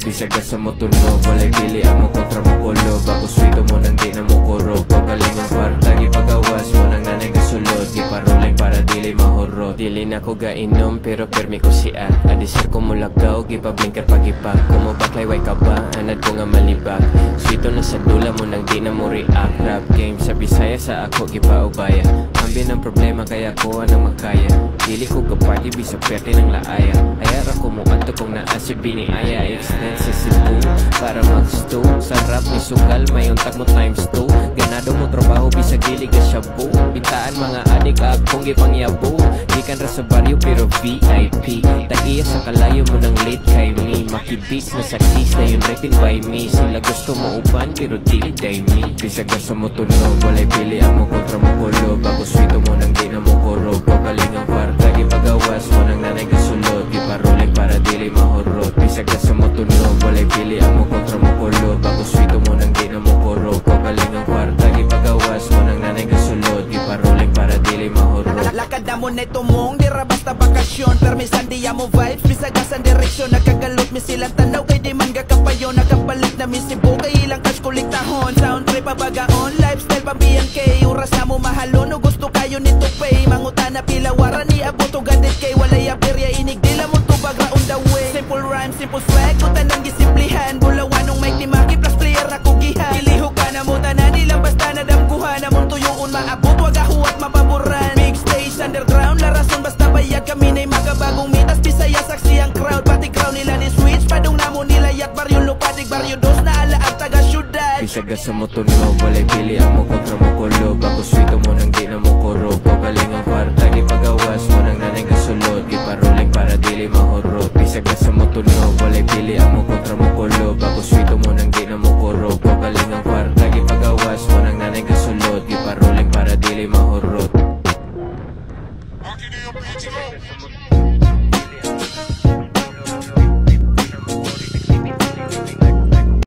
Bisag sa mo tunog, walay pili ang mo kontra mo kulo. Bago swito mo nang di na mo kuro. Pagaling ang kwarta, gipagawas mo nang nanay gasulod. Giparulay para dili mahurot. Dili na ko gainom pero permi ko siya. Adisir ko mo lagaw, gipablinker pagipa. Kumabaklay way ka ba, anad ko nga malibak. Swito na sa dula mo nang di na mo react. Rap game sa Bisaya sa ako gipaubaya. Ambin ang problema kaya ko anang makaya. Dili ko gaparty bisa perte ng laaya. Ayara ko mo anto kong naasib biniaya. Extend sa Cebu para mag-sto. Sa rap ni Sugal may untak mo times 2. Ganado mo trabaho bisa gili ka shabu. Bitaan mga adik akong gipangyabo. Gikan ra sa baryo pero VIP. Tagiya sa kalayo mo ng late kay me. Makibis na saksis na yun written by me. Sila gusto mo uban pero dili day me. Bisag sa mo tunog, walay pili ang mo kontra mo kulo. Bago swito mo nang di na mo kuro. Pagaling ang kwarta, gipagawas mo nang nanay gasulod. Giparuling para dili mahurot. Bisag sa mo tunog, walay pili ang mo kontra mo kulo. Bago swito mo nang di na mo kuro. Pagaling ang kwarta, gipagawas mo nang nanay gasulod. Giparuling para dili mahurot. Lakad na mo neto mong, di ra basta bakasyon. Permisan diya mo vibes, bisagasan direksyon. Nakagalot mi silang tanaw, kay di man gakapayo. Nakapalit na mi Cebu, kay ilang cash kuliktahon. Sound trip pabagaon, lifestyle pa BNK. Oras na mo mahalon, o gusto kayo nito pay. Manguta na pilawaran, ni aboto gadit kay walay aperya. Inig dila mo tubag raon the way. Simple rhyme, simple swag, kuta nang gisimplihan. Bulawan nung mic ni Maki plus player na kugihan. Iliho ka na mo tanan, ilang basta na damkuhan. Namon tuyoon maabot, wag ahuat mapaboran. Big stage, underground, larason basta bayad. Kami na'y magabagong mitas, Bisaya saksi ang crowd. Pati crowd nila ni switch, padong namo nila yat. Baryo lupadig, baryo dos na alaag taga syudad. Bisag sa mo tunog, walay pili ang mo kontra mo kulo. Bago swito mo nang di na mo kuro. Pagaling ang kwarta, gipagawas mo nang nanay gasulod. Giparuling para dili mahurot. Bisag sa mo tunog, walay pili ang mo kontra mo kulo. Bago swito mo nang di na mo kuro. Pagaling ang kwarta, gipagawas mo nang nanay gasulod. Giparuling para dili mahurot.